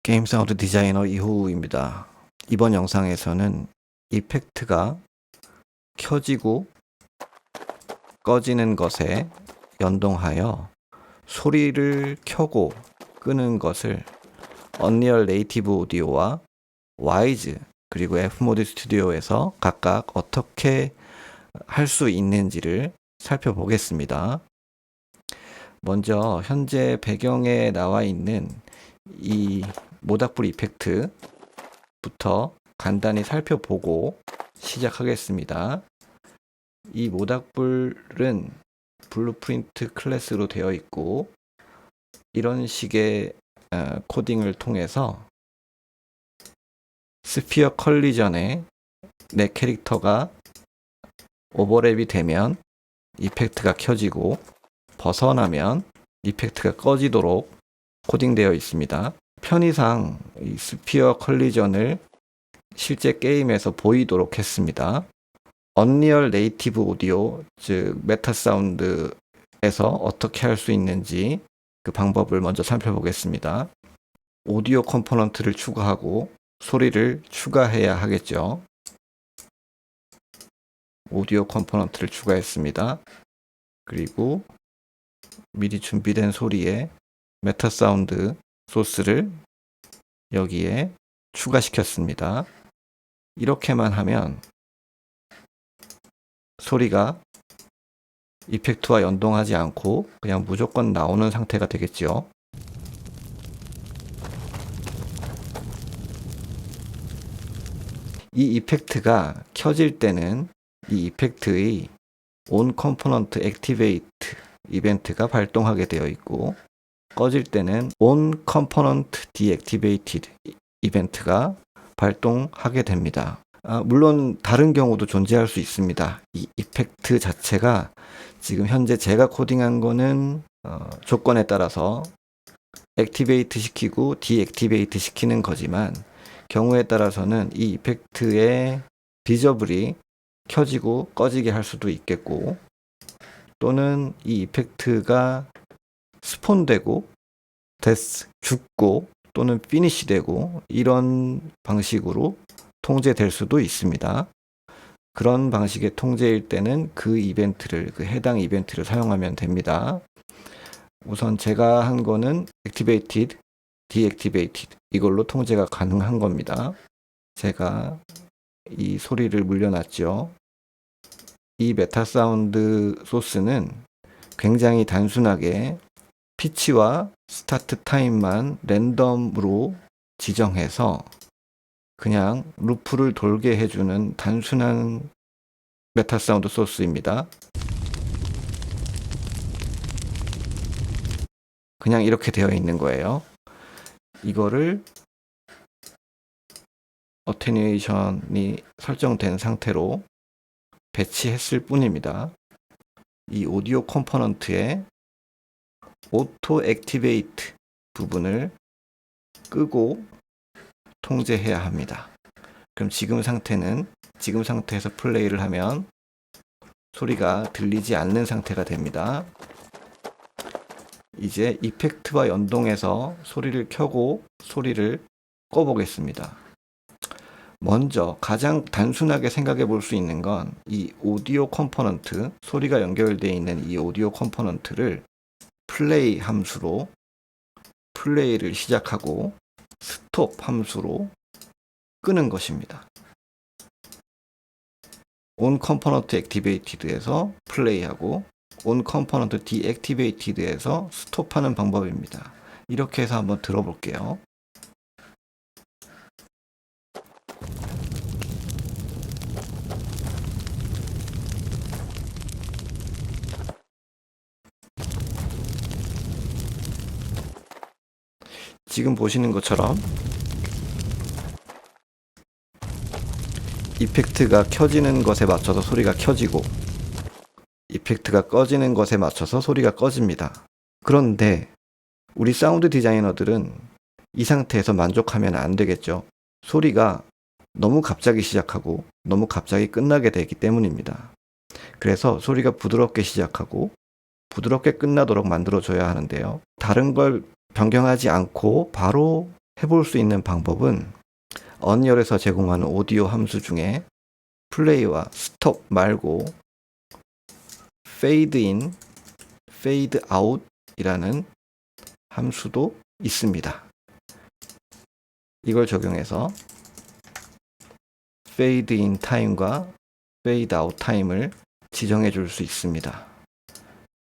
게임 사운드 디자이너 이호우입니다. 이번 영상에서는 이펙트가 켜지고 꺼지는 것에 연동하여 소리를 켜고 끄는 것을 언리얼 네이티브 오디오와 와이즈 그리고 F모드 스튜디오에서 각각 어떻게 할 수 있는지를 살펴보겠습니다. 먼저 현재 배경에 나와 있는 이 모닥불 이펙트부터 간단히 살펴보고 시작하겠습니다. 이 모닥불은 블루프린트 클래스로 되어 있고 이런 식의 코딩을 통해서 스피어 컬리전에 내 캐릭터가 오버랩이 되면 이펙트가 켜지고 벗어나면 이펙트가 꺼지도록 코딩되어 있습니다. 편의상 이 스피어 컬리전을 실제 게임에서 보이도록 했습니다. 언리얼 네이티브 오디오, 즉 메타 사운드에서 어떻게 할 수 있는지 그 방법을 먼저 살펴보겠습니다. 오디오 컴포넌트를 추가하고 소리를 추가해야 하겠죠. 오디오 컴포넌트를 추가했습니다. 그리고 미리 준비된 소리에 메타 사운드 소스를 여기에 추가시켰습니다. 이렇게만 하면 소리가 이펙트와 연동하지 않고 그냥 무조건 나오는 상태가 되겠죠. 이 이펙트가 켜질 때는 이 이펙트의 on component activate 이벤트가 발동하게 되어 있고 꺼질 때는 on component deactivated 이벤트가 발동하게 됩니다. 물론 다른 경우도 존재할 수 있습니다. 이 이펙트 자체가 지금 현재 제가 코딩한 거는 조건에 따라서 액티베이트 시키고 디액티베이트 시키는 거지만 경우에 따라서는 이 이펙트의 비저블이 켜지고 꺼지게 할 수도 있겠고 또는 이 이펙트가 스폰되고 데스 죽고 또는 피니시 되고 이런 방식으로 통제될 수도 있습니다. 그런 방식의 통제일 때는 그 해당 이벤트를 사용하면 됩니다. 우선 제가 한 거는 activated, deactivated 이걸로 통제가 가능한 겁니다. 제가 이 소리를 물려놨죠. 이 메타 사운드 소스는 굉장히 단순하게 피치와 스타트 타임만 랜덤으로 지정해서 그냥 루프를 돌게 해주는 단순한 메타 사운드 소스입니다. 그냥 이렇게 되어 있는 거예요. 이거를 어테뉴에이션이 설정된 상태로 배치했을 뿐입니다. 이 오디오 컴포넌트의 오토 액티베이트 부분을 끄고 통제해야 합니다. 그럼 지금 상태에서 플레이를 하면 소리가 들리지 않는 상태가 됩니다. 이제 이펙트와 연동해서 소리를 켜고 소리를 꺼보겠습니다. 먼저 가장 단순하게 생각해 볼 수 있는 건 이 오디오 컴포넌트, 소리가 연결되어 있는 이 오디오 컴포넌트를 플레이 함수로 플레이를 시작하고 스톱 함수로 끄는 것입니다. on component activated에서 플레이하고 on component deactivated에서 스톱하는 방법입니다. 이렇게 해서 한번 들어볼게요. 지금 보시는 것처럼 이펙트가 켜지는 것에 맞춰서 소리가 켜지고 이펙트가 꺼지는 것에 맞춰서 소리가 꺼집니다. 그런데 우리 사운드 디자이너들은 이 상태에서 만족하면 안 되겠죠. 소리가 너무 갑자기 시작하고 너무 갑자기 끝나게 되기 때문입니다. 그래서 소리가 부드럽게 시작하고 부드럽게 끝나도록 만들어줘야 하는데요. 다른 걸 변경하지 않고 바로 해볼 수 있는 방법은 언리얼에서 제공하는 오디오 함수 중에 플레이와 스톱 말고 페이드 인, 페이드 아웃 이라는 함수도 있습니다. 이걸 적용해서 페이드 인 타임과 페이드 아웃 타임을 지정해 줄 수 있습니다.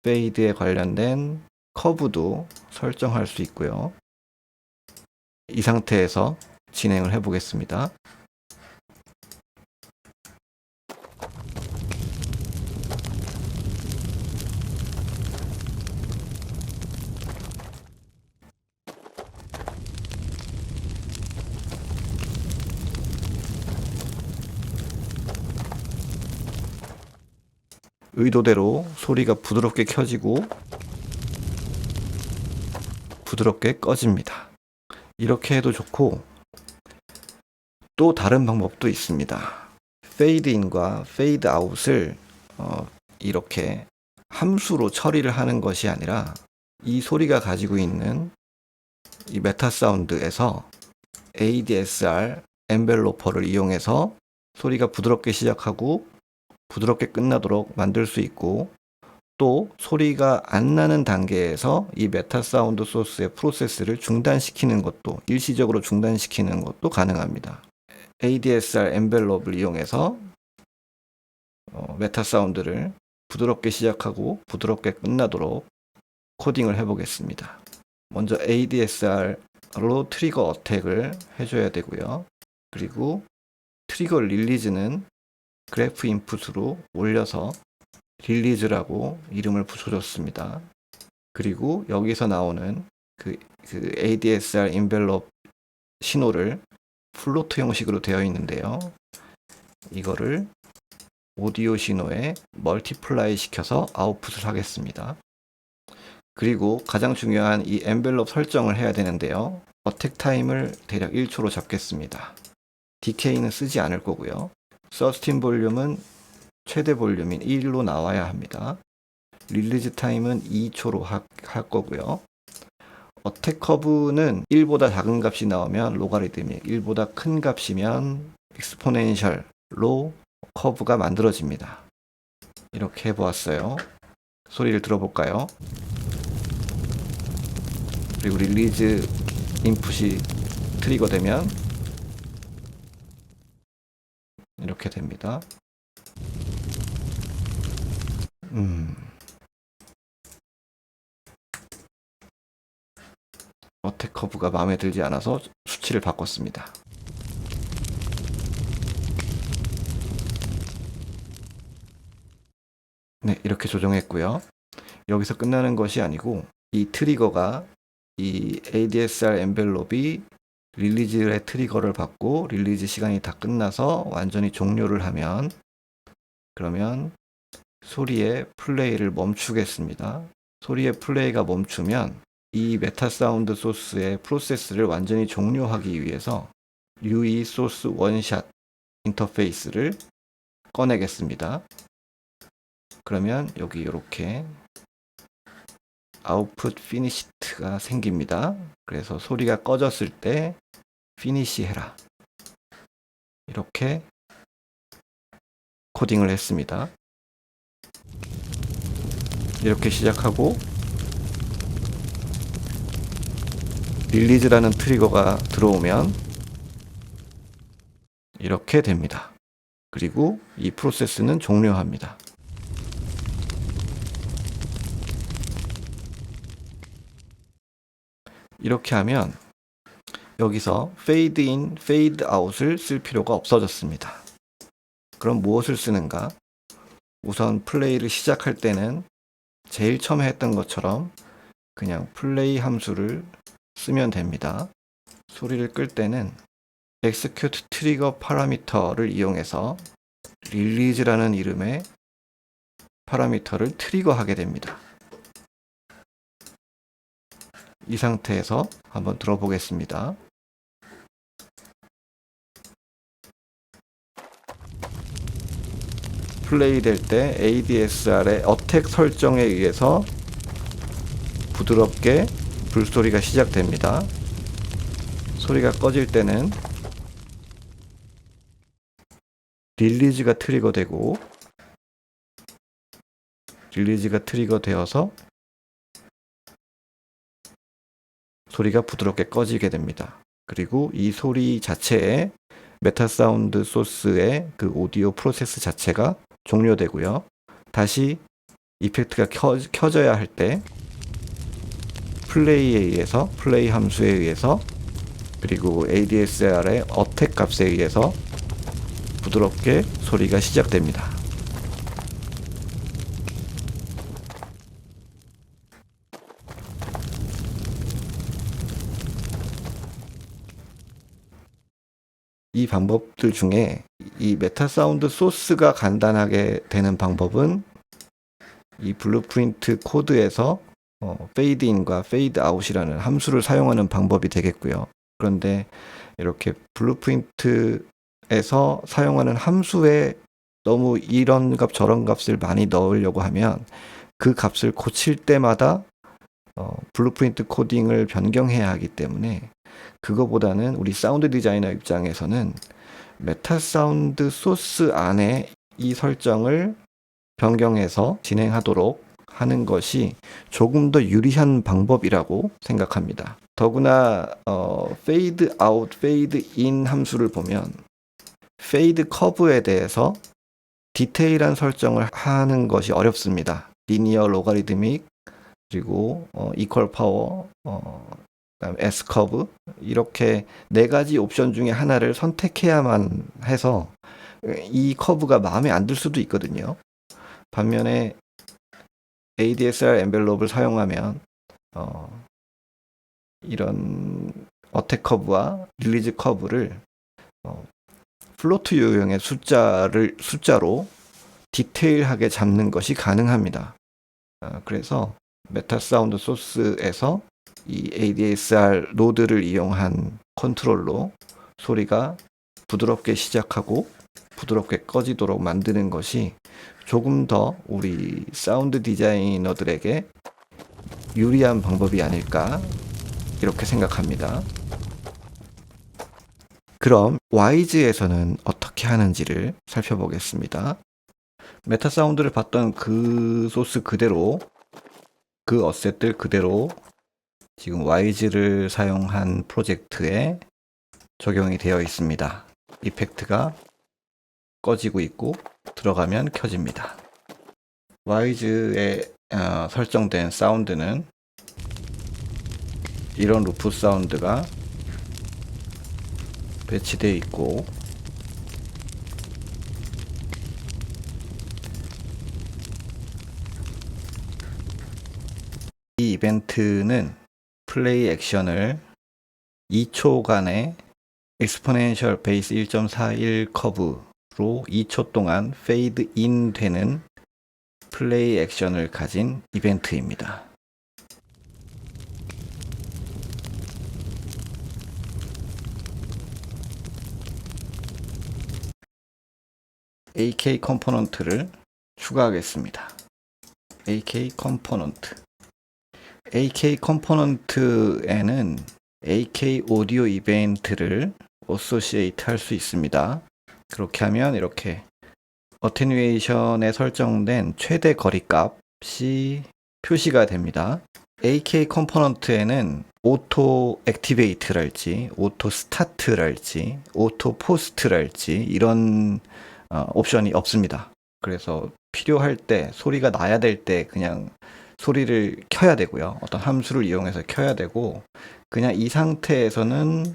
페이드에 관련된 커브도 설정할 수 있고요. 이 상태에서 진행을 해 보겠습니다. 의도대로 소리가 부드럽게 켜지고 부드럽게 꺼집니다. 이렇게 해도 좋고 또 다른 방법도 있습니다. 페이드 인과 페이드 아웃을 이렇게 함수로 처리를 하는 것이 아니라 이 소리가 가지고 있는 이 메타 사운드에서 ADSR 엔벨로퍼를 이용해서 소리가 부드럽게 시작하고 부드럽게 끝나도록 만들 수 있고, 또 소리가 안 나는 단계에서 이 메타 사운드 소스의 프로세스를 중단시키는 것도, 일시적으로 중단시키는 것도 가능합니다. ADSR 엔벨롭을 이용해서 메타 사운드를 부드럽게 시작하고 부드럽게 끝나도록 코딩을 해보겠습니다. 먼저 ADSR로 트리거 어택을 해줘야 되고요. 그리고 트리거 릴리즈는 그래프 인풋으로 올려서 릴리즈라고 이름을 붙여줬습니다. 그리고 여기서 나오는 그 ADSR 인벨롭 신호를 플로트 형식으로 되어 있는데요. 이거를 오디오 신호에 멀티플라이 시켜서 아웃풋을 하겠습니다. 그리고 가장 중요한 이 엔벨롭 설정을 해야 되는데요. 어택 타임을 대략 1초로 잡겠습니다. DK는 쓰지 않을 거고요. 서스틴 볼륨은 최대 볼륨인 1로 나와야 합니다. 릴리즈 타임은 2초로 할 거고요. 어택 커브는 1보다 작은 값이 나오면 로가리드믹, 1보다 큰 값이면 익스포넨셜로 커브가 만들어집니다. 이렇게 해보았어요. 소리를 들어볼까요? 그리고 릴리즈 인풋이 트리거 되면 이렇게 됩니다. 어택 커브가 마음에 들지 않아서 수치를 바꿨습니다. 네, 이렇게 조정했고요. 여기서 끝나는 것이 아니고 이 트리거가 이 ADSR 엔벨롭이 릴리즈의 트리거를 받고 릴리즈 시간이 다 끝나서 완전히 종료를 하면, 그러면 소리의 플레이를 멈추겠습니다. 소리의 플레이가 멈추면 이 메타 사운드 소스의 프로세스를 완전히 종료하기 위해서 UE 소스 원샷 인터페이스를 꺼내겠습니다. 그러면 여기 이렇게 아웃풋 피니시트가 생깁니다. 그래서 소리가 꺼졌을 때 피니시 해라, 이렇게 코딩을 했습니다. 이렇게 시작하고 릴리즈라는 트리거가 들어오면 이렇게 됩니다. 그리고 이 프로세스는 종료합니다. 이렇게 하면 여기서 페이드 인, 페이드 아웃을 쓸 필요가 없어졌습니다. 그럼 무엇을 쓰는가? 우선 플레이를 시작할 때는 제일 처음에 했던 것처럼 그냥 플레이 함수를 쓰면 됩니다. 소리를 끌 때는 execute trigger 파라미터를 이용해서 릴리즈라는 이름의 파라미터를 트리거하게 됩니다. 이 상태에서 한번 들어보겠습니다. 플레이 될 때 ADSR의 어택 설정에 의해서 부드럽게 불소리가 시작됩니다. 소리가 꺼질 때는 릴리즈가 트리거 되고, 릴리즈가 트리거 되어서 소리가 부드럽게 꺼지게 됩니다. 그리고 이 소리 자체에 메타사운드 소스의 그 오디오 프로세스 자체가 종료되고요. 다시 이펙트가 켜져야 할 때 플레이 함수에 의해서, 그리고 ADSR의 어택 값에 의해서 부드럽게 소리가 시작됩니다. 이 방법들 중에 이 메타사운드 소스가 간단하게 되는 방법은 이 블루프린트 코드에서 페이드 인과 페이드 아웃이라는 함수를 사용하는 방법이 되겠고요. 그런데 이렇게 블루프린트에서 사용하는 함수에 너무 이런 값 저런 값을 많이 넣으려고 하면 그 값을 고칠 때마다 블루프린트 코딩을 변경해야 하기 때문에, 그거보다는 우리 사운드 디자이너 입장에서는 메타사운드 소스 안에 이 설정을 변경해서 진행하도록 하는 것이 조금 더 유리한 방법이라고 생각합니다. 더구나 페이드 아웃, 페이드 인 함수를 보면 페이드 커브에 대해서 디테일한 설정을 하는 것이 어렵습니다. 리니어, 로가리드믹, 그리고 이퀄 파워, 그다음에 S 커브, 이렇게 네 가지 옵션 중에 하나를 선택해야만 해서 이 커브가 마음에 안 들 수도 있거든요. 반면에 ADSR 엔벨롭을 사용하면 이런 어택 커브와 릴리즈 커브를 플로트 유형의 숫자로 디테일하게 잡는 것이 가능합니다. 그래서 메타사운드 소스에서 이 ADSR 노드를 이용한 컨트롤로 소리가 부드럽게 시작하고 부드럽게 꺼지도록 만드는 것이 조금 더 우리 사운드 디자이너들에게 유리한 방법이 아닐까, 이렇게 생각합니다. 그럼 와이즈에서는 어떻게 하는지를 살펴보겠습니다. 메타사운드를 봤던 그 소스 그대로, 그 어셋들 그대로 지금 와이즈를 사용한 프로젝트에 적용이 되어 있습니다. 이펙트가 꺼지고 있고 들어가면 켜집니다. 와이즈에 설정된 사운드는 이런 루프 사운드가 배치되어 있고, 이 이벤트는 플레이 액션을 2초간의 exponential base 1.41 커브로 2초 동안 페이드 인 되는 플레이 액션을 가진 이벤트입니다. AK 컴포넌트를 추가하겠습니다. AK 컴포넌트에는 AK 오디오 이벤트를 어소시에이트 할 수 있습니다. 그렇게 하면 이렇게 어테뉴에이션에 설정된 최대 거리값이 표시가 됩니다. AK 컴포넌트에는 오토 액티베이트랄지, 오토 스타트랄지, 오토 포스트랄지 이런 옵션이 없습니다. 그래서 필요할 때, 소리가 나야 될 때 그냥 소리를 켜야 되고요. 어떤 함수를 이용해서 켜야 되고, 그냥 이 상태에서는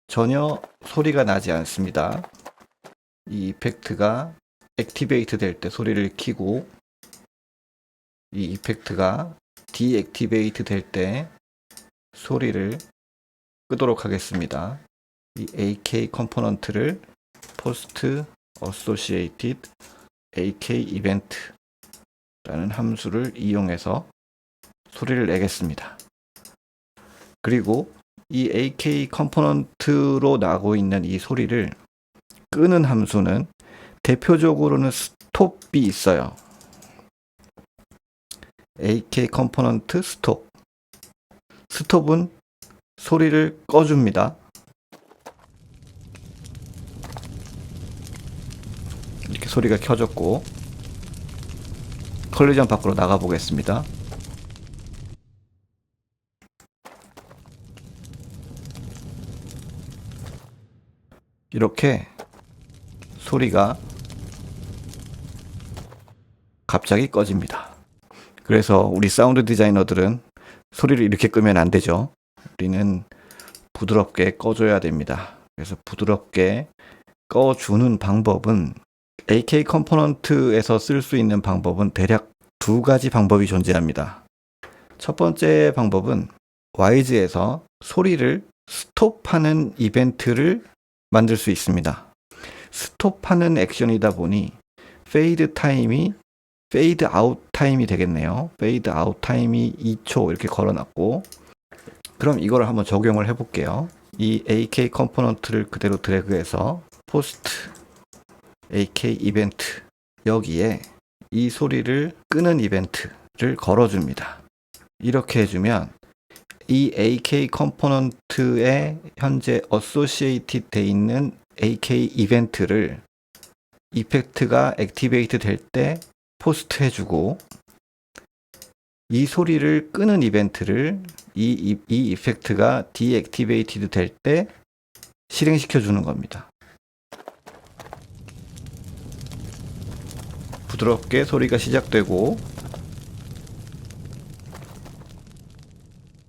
전혀 소리가 나지 않습니다. 이 이펙트가 액티베이트 될 때 소리를 켜고, 이 이펙트가 디액티베이트 될 때 소리를 끄도록 하겠습니다. 이 AK 컴포넌트를 post associated AK event 라는 함수를 이용해서 소리를 내겠습니다. 그리고 이 AK 컴포넌트로 나오고 있는 이 소리를 끄는 함수는 대표적으로는 스톱이 있어요. AK 컴포넌트 스톱. 스톱은 소리를 꺼줍니다. 이렇게 소리가 켜졌고, 컬리전 밖으로 나가 보겠습니다. 이렇게 소리가 갑자기 꺼집니다. 그래서 우리 사운드 디자이너들은 소리를 이렇게 끄면 안 되죠. 우리는 부드럽게 꺼줘야 됩니다. 그래서 부드럽게 꺼주는 방법은 AK 컴포넌트에서 쓸 수 있는 방법은 대략 두 가지 방법이 존재합니다. 첫 번째 방법은 와이즈에서 소리를 스톱하는 이벤트를 만들 수 있습니다. 스톱하는 액션이다 보니 페이드 아웃 타임이 되겠네요. 페이드 아웃 타임이 2초 이렇게 걸어놨고, 그럼 이걸 한번 적용을 해볼게요. 이 AK 컴포넌트를 그대로 드래그해서 포스트 AK 이벤트, 여기에 이 소리를 끄는 이벤트를 걸어줍니다. 이렇게 해주면 이 AK 컴포넌트에 현재 어소시에이티드 돼 있는 AK 이벤트를 이펙트가 액티베이트 될 때 포스트 해주고, 이 소리를 끄는 이벤트를 이 이펙트가 디액티베이티드 될 때 실행시켜 주는 겁니다. 부드럽게 소리가 시작되고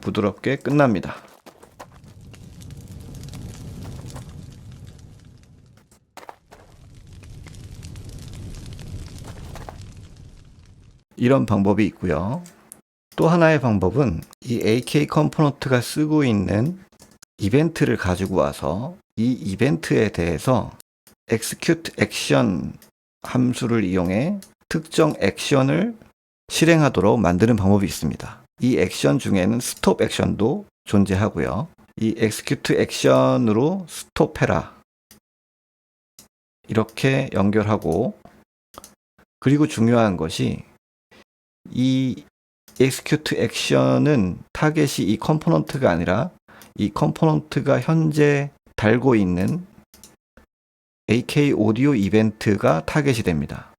부드럽게 끝납니다. 이런 방법이 있고요. 또 하나의 방법은 이 AK 컴포넌트가 쓰고 있는 이벤트를 가지고 와서 이 이벤트에 대해서 execute action 함수를 이용해 특정 액션을 실행하도록 만드는 방법이 있습니다. 이 액션 중에는 스톱 액션도 존재하고요. 이 execute action으로 스톱해라, 이렇게 연결하고, 그리고 중요한 것이 이 execute action은 타겟이 이 컴포넌트가 아니라 이 컴포넌트가 현재 달고 있는 AK 오디오 이벤트가 타겟이 됩니다.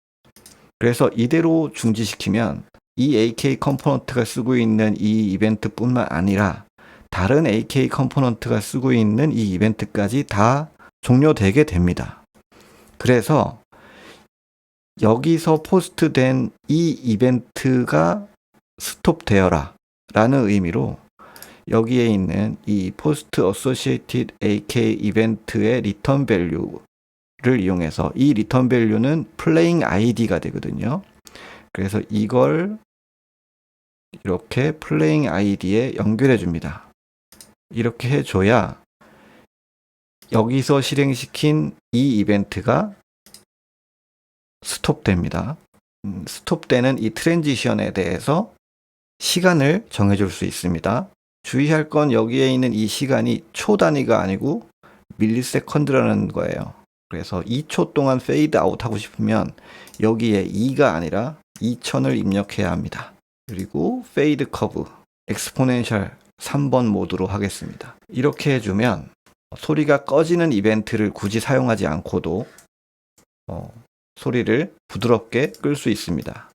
그래서 이대로 중지시키면 이 AK 컴포넌트가 쓰고 있는 이 이벤트뿐만 아니라 다른 AK 컴포넌트가 쓰고 있는 이 이벤트까지 다 종료되게 됩니다. 그래서 여기서 포스트된 이 이벤트가 스톱되어라 라는 의미로 여기에 있는 이 포스트 어소시에이티드 AK 이벤트의 리턴 밸류를 이용해서, 이 리턴 밸류는 플레잉 아이디가 되거든요. 그래서 이걸 이렇게 플레잉 아이디에 연결해 줍니다. 이렇게 해줘야 여기서 실행시킨 이 이벤트가 스톱됩니다. 스톱되는 이 트랜지션에 대해서 시간을 정해줄 수 있습니다. 주의할 건 여기에 있는 이 시간이 초 단위가 아니고 밀리세컨드라는 거예요. 그래서 2초 동안 페이드 아웃 하고 싶으면 여기에 2가 아니라 2000을 입력해야 합니다. 그리고 페이드 커브 엑스포넨셜 3번 모드로 하겠습니다. 이렇게 해주면 소리가 꺼지는 이벤트를 굳이 사용하지 않고도 소리를 부드럽게 끌 수 있습니다.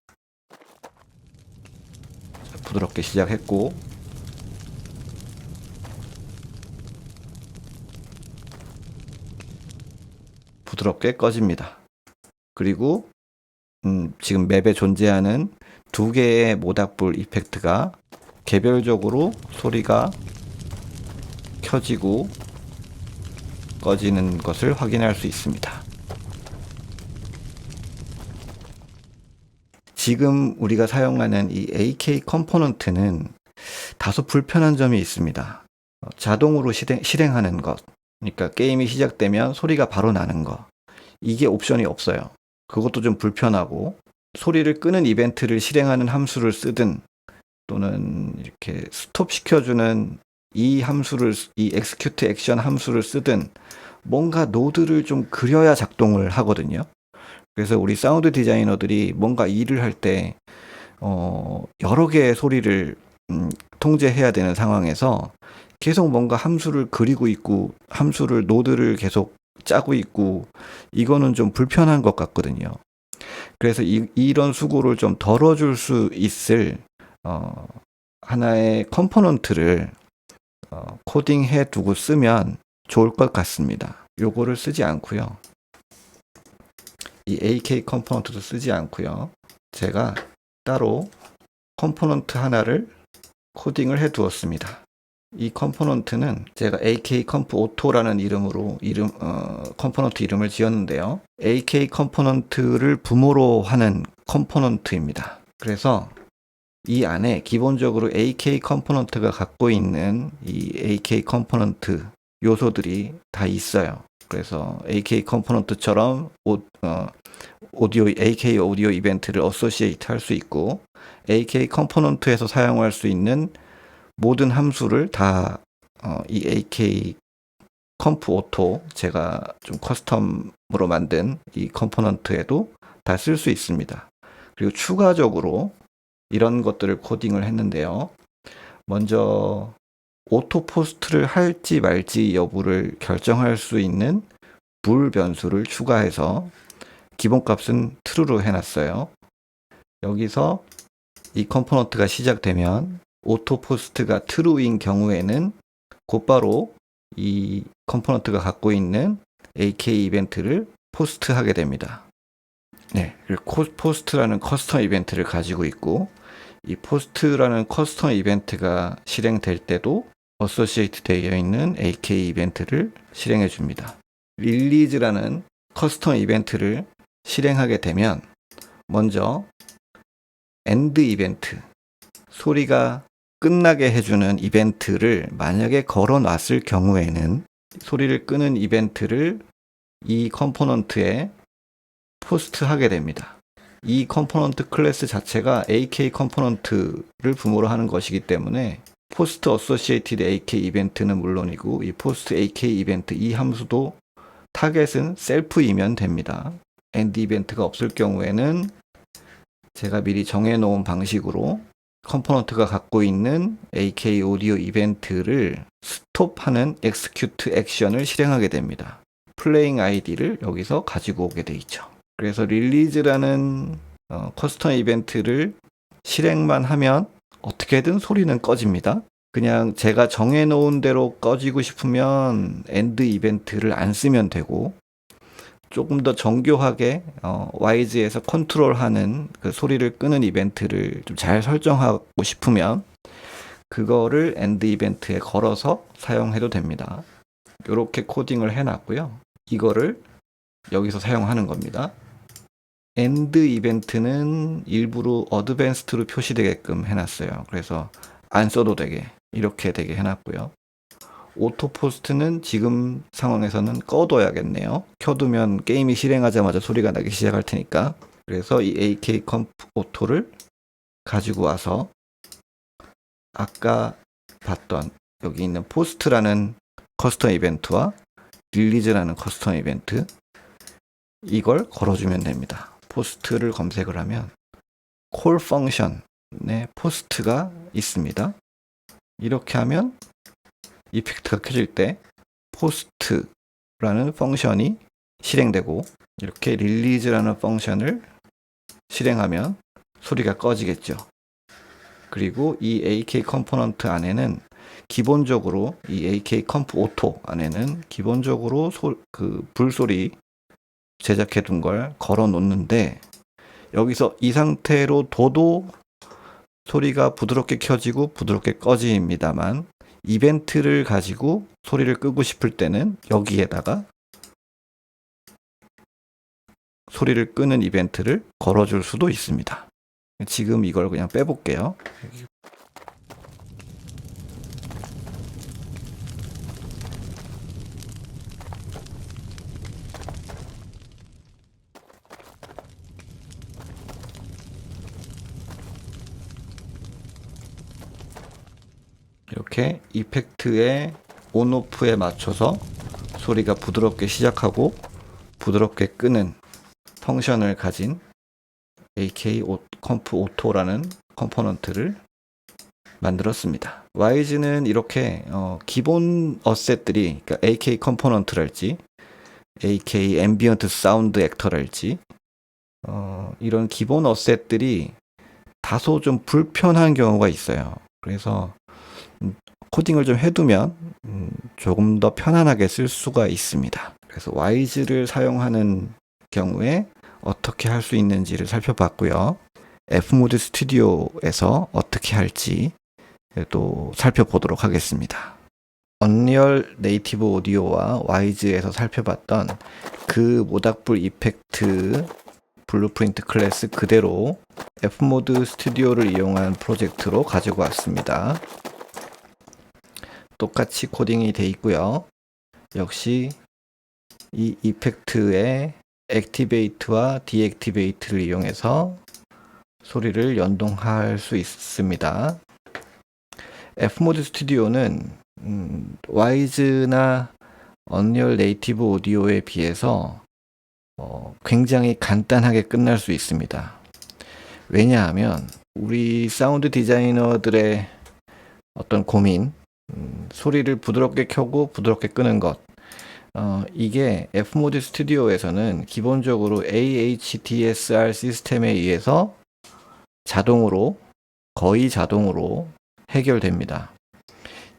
부드럽게 시작했고, 부드럽게 꺼집니다. 그리고 지금 맵에 존재하는 두 개의 모닥불 이펙트가 개별적으로 소리가 켜지고 꺼지는 것을 확인할 수 있습니다. 지금 우리가 사용하는 이 AK 컴포넌트는 다소 불편한 점이 있습니다. 자동으로 실행하는 것, 그러니까 게임이 시작되면 소리가 바로 나는 것, 이게 옵션이 없어요. 그것도 좀 불편하고, 소리를 끄는 이벤트를 실행하는 함수를 쓰든 또는 이렇게 스톱 시켜주는 이 execute action 함수를 쓰든 뭔가 노드를 좀 그려야 작동을 하거든요. 그래서 우리 사운드 디자이너들이 뭔가 일을 할 때 여러 개의 소리를 통제해야 되는 상황에서 계속 뭔가 함수를 그리고 있고 함수를 노드를 계속 짜고 있고 이거는 좀 불편한 것 같거든요. 그래서 이런 수고를 좀 덜어줄 수 있을 하나의 컴포넌트를 코딩해 두고 쓰면 좋을 것 같습니다. 요거를 쓰지 않고요. 이 AK 컴포넌트도 쓰지 않고요. 제가 따로 컴포넌트 하나를 코딩을 해 두었습니다. 이 컴포넌트는 제가 AK 컴프 오토라는 이름으로 컴포넌트 이름을 지었는데요. AK 컴포넌트를 부모로 하는 컴포넌트입니다. 그래서 이 안에 기본적으로 AK 컴포넌트가 갖고 있는 이 AK 컴포넌트 요소들이 다 있어요. 그래서 AK 컴포넌트처럼 AK 오디오 이벤트를 어소시에이트 할 수 있고 AK 컴포넌트에서 사용할 수 있는 모든 함수를 다 이 AK 컴프 오토 제가 좀 커스텀으로 만든 이 컴포넌트에도 다 쓸 수 있습니다. 그리고 추가적으로 이런 것들을 코딩을 했는데요. 먼저 오토 포스트를 할지 말지 여부를 결정할 수 있는 불 변수를 추가해서 기본값은 true로 해놨어요. 여기서 이 컴포넌트가 시작되면 오토 포스트가 true인 경우에는 곧바로 이 컴포넌트가 갖고 있는 AK 이벤트를 포스트하게 됩니다. 네, 포스트라는 커스텀 이벤트를 가지고 있고 이 포스트라는 커스텀 이벤트가 실행될 때도 어소시에이트 되어 있는 AK 이벤트를 실행해 줍니다. 릴리즈라는 커스텀 이벤트를 실행하게 되면 먼저 엔드 이벤트, 소리가 끝나게 해주는 이벤트를 만약에 걸어 놨을 경우에는 소리를 끄는 이벤트를 이 컴포넌트에 포스트하게 됩니다. 이 컴포넌트 클래스 자체가 AK 컴포넌트를 부모로 하는 것이기 때문에 포스트 어소시에이티드 AK 이벤트는 물론이고 이 포스트 AK 이벤트 이 함수도 타겟은 셀프이면 됩니다. 엔드 이벤트가 없을 경우에는 제가 미리 정해놓은 방식으로 컴포넌트가 갖고 있는 AK 오디오 이벤트를 스톱하는 execute 액션을 실행하게 됩니다. 플레잉 아이디를 여기서 가지고 오게 돼 있죠. 그래서 릴리즈라는 커스텀 이벤트를 실행만 하면 어떻게든 소리는 꺼집니다. 그냥 제가 정해놓은 대로 꺼지고 싶으면 엔드 이벤트를 안 쓰면 되고 조금 더 정교하게 와이즈에서 컨트롤하는 그 소리를 끄는 이벤트를 좀 잘 설정하고 싶으면 그거를 엔드 이벤트에 걸어서 사용해도 됩니다. 이렇게 코딩을 해놨고요. 이거를 여기서 사용하는 겁니다. 엔드 이벤트는 일부러 어드밴스드로 표시되게끔 해놨어요. 그래서 안 써도 되게 이렇게 되게 해놨고요. 오토 포스트는 지금 상황에서는 꺼둬야겠네요. 켜두면 게임이 실행하자마자 소리가 나기 시작할 테니까. 그래서 이 AK 컴프 오토를 가지고 와서 아까 봤던 여기 있는 포스트라는 커스텀 이벤트와 릴리즈라는 커스텀 이벤트 이걸 걸어주면 됩니다. 포스트를 검색을 하면 콜 펑션에 포스트가 있습니다. 이렇게 하면 이펙트가 켜질 때 포스트라는 펑션이 실행되고 이렇게 릴리즈라는 펑션을 실행하면 소리가 꺼지겠죠. 그리고 이 AK 컴포넌트 안에는 기본적으로 이 AK 컴프 오토 안에는 기본적으로 그 불소리 제작해 둔 걸 걸어 놓는데 여기서 이 상태로 둬도 소리가 부드럽게 켜지고 부드럽게 꺼집니다만 이벤트를 가지고 소리를 끄고 싶을 때는 여기에다가 소리를 끄는 이벤트를 걸어줄 수도 있습니다. 지금 이걸 그냥 빼볼게요. 이렇게 이펙트의 온오프에 맞춰서 소리가 부드럽게 시작하고 부드럽게 끄는 펑션을 가진 AK 컴프 오토라는 컴포넌트를 만들었습니다. 와이즈는 이렇게 기본 어셋들이, 그러니까 AK 컴포넌트랄지 AK 앰비언트 사운드 액터랄지 이런 기본 어셋들이 다소 좀 불편한 경우가 있어요. 그래서 코딩을 좀 해두면 조금 더 편안하게 쓸 수가 있습니다. 그래서 와이즈를 사용하는 경우에 어떻게 할 수 있는지를 살펴봤고요. F모드 스튜디오에서 어떻게 할지 또 살펴보도록 하겠습니다. 언리얼 네이티브 오디오와 와이즈에서 살펴봤던 그 모닥불 이펙트 블루프린트 클래스 그대로 F모드 스튜디오를 이용한 프로젝트로 가지고 왔습니다. 똑같이 코딩이 되어 있고요. 역시 이 이펙트의 액티베이트와 디액티베이트를 이용해서 소리를 연동할 수 있습니다. F모드 스튜디오는 와이즈나 언리얼 네이티브 오디오에 비해서 굉장히 간단하게 끝날 수 있습니다. 왜냐하면 우리 사운드 디자이너들의 어떤 고민, 소리를 부드럽게 켜고 부드럽게 끄는 것, 이게 F모드 스튜디오에서는 기본적으로 AHDSR 시스템에 의해서 자동으로, 거의 자동으로 해결됩니다.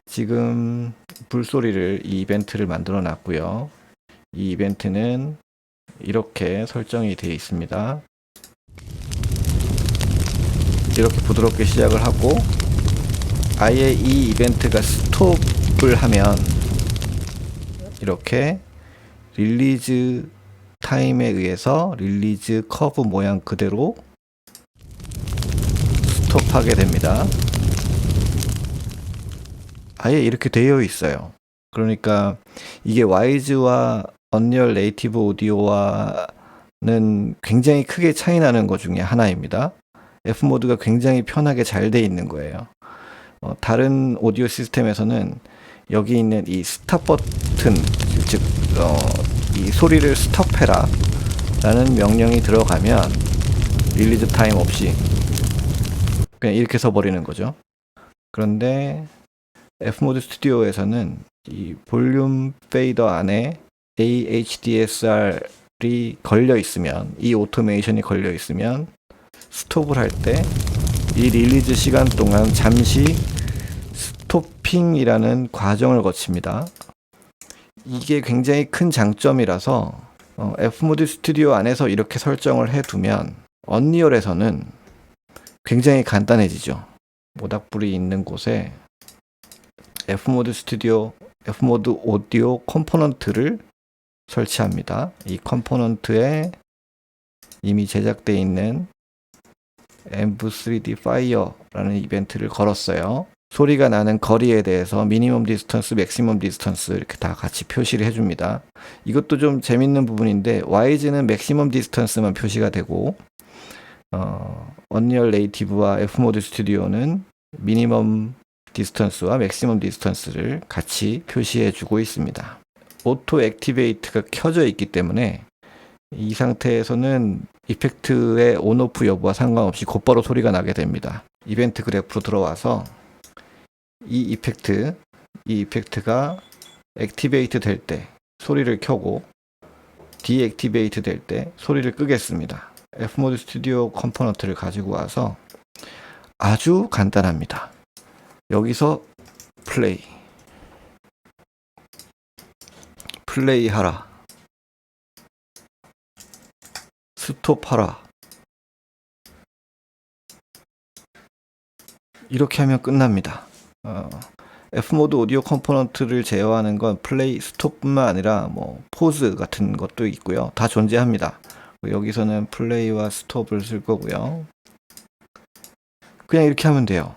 지금 불소리를 이 이벤트를 만들어 놨고요. 이 이벤트는 이렇게 설정이 되어 있습니다. 이렇게 부드럽게 시작을 하고 아예 이 이벤트가 스톱을 하면 이렇게 릴리즈 타임에 의해서 릴리즈 커브 모양 그대로 스톱하게 됩니다. 아예 이렇게 되어 있어요. 그러니까 이게 와이즈와 언리얼 네이티브 오디오와는 굉장히 크게 차이 나는 것 중에 하나입니다. F모드가 굉장히 편하게 잘 돼 있는 거예요. 다른 오디오 시스템에서는 여기 있는 이 스탑 버튼, 즉 이 소리를 스톱해라 라는 명령이 들어가면 릴리즈 타임 없이 그냥 이렇게 써버리는 거죠. 그런데 F모드 스튜디오에서는 이 볼륨 페이더 안에 AHDSR이 걸려 있으면, 이 오토메이션이 걸려 있으면 스톱을 할 때 이 릴리즈 시간 동안 잠시 스토핑이라는 과정을 거칩니다. 이게 굉장히 큰 장점이라서 F모드 스튜디오 안에서 이렇게 설정을 해두면 언리얼에서는 굉장히 간단해지죠. 모닥불이 있는 곳에 F모드 스튜디오, F모드 오디오 컴포넌트를 설치합니다. 이 컴포넌트에 이미 제작되어 있는 MV3D Fire라는 이벤트를 걸었어요. 소리가 나는 거리에 대해서 미니멈 디스턴스, 맥시멈 디스턴스 이렇게 다 같이 표시를 해줍니다. 이것도 좀 재밌는 부분인데 와이즈는 맥시멈 디스턴스만 표시가 되고 언리얼 네이티브와 F모드 스튜디오는 미니멈 디스턴스와 맥시멈 디스턴스를 같이 표시해 주고 있습니다. 오토 액티베이트가 켜져 있기 때문에 이 상태에서는 이펙트의 온오프 여부와 상관없이 곧바로 소리가 나게 됩니다. 이벤트 그래프로 들어와서 이 이펙트가 액티베이트 될 때 소리를 켜고 디액티베이트 될 때 소리를 끄겠습니다. F모드 스튜디오 컴포넌트를 가지고 와서 아주 간단합니다. 여기서 플레이 하라, 스톱 하라, 이렇게 하면 끝납니다. F모드 오디오 컴포넌트를 제어하는 건 플레이, 스톱뿐만 아니라 포즈 같은 것도 있고요. 다 존재합니다. 여기서는 플레이와 스톱을 쓸 거고요. 그냥 이렇게 하면 돼요.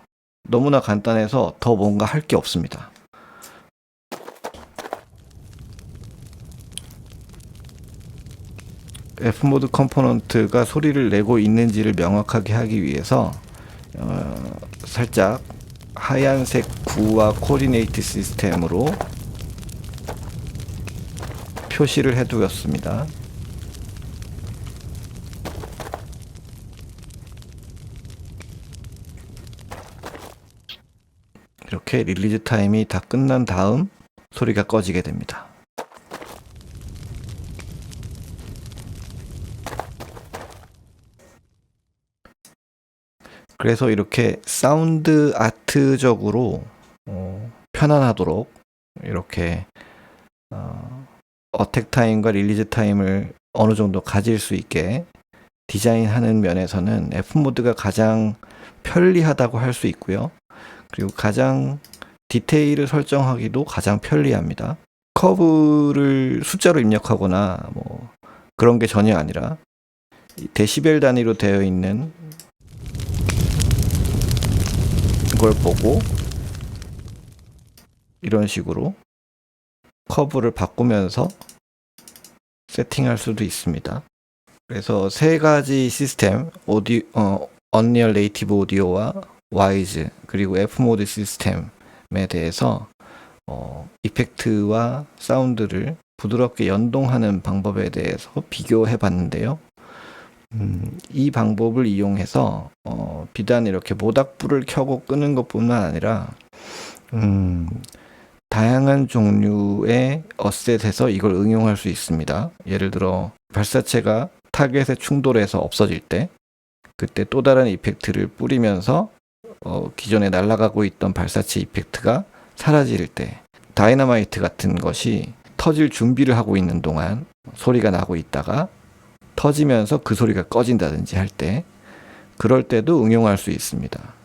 너무나 간단해서 더 뭔가 할 게 없습니다. F모드 컴포넌트가 소리를 내고 있는지를 명확하게 하기 위해서 살짝 하얀색 구와 코디네이트 시스템으로 표시를 해두었습니다. 이렇게 릴리즈 타임이 다 끝난 다음 소리가 꺼지게 됩니다. 그래서 이렇게 사운드 아트적으로 편안하도록 이렇게 어택 타임과 릴리즈 타임을 어느 정도 가질 수 있게 디자인하는 면에서는 F모드가 가장 편리하다고 할 수 있고요. 그리고 가장 디테일을 설정하기도 가장 편리합니다. 커브를 숫자로 입력하거나 뭐 그런 게 전혀 아니라 데시벨 단위로 되어 있는 걸 보고 이런 식으로 커브를 바꾸면서 세팅할 수도 있습니다. 그래서 세 가지 시스템, Unreal Native Audio와 와이즈 그리고 F모드 시스템에 대해서 이펙트와 사운드를 부드럽게 연동하는 방법에 대해서 비교해 봤는데요. 이 방법을 이용해서 비단 이렇게 모닥불을 켜고 끄는 것뿐만 아니라 다양한 종류의 어셋에서 이걸 응용할 수 있습니다. 예를 들어 발사체가 타겟에 충돌해서 없어질 때, 그때 또 다른 이펙트를 뿌리면서 기존에 날아가고 있던 발사체 이펙트가 사라질 때, 다이너마이트 같은 것이 터질 준비를 하고 있는 동안 소리가 나고 있다가 터지면서 그 소리가 꺼진다든지 할 때, 그럴 때도 응용할 수 있습니다.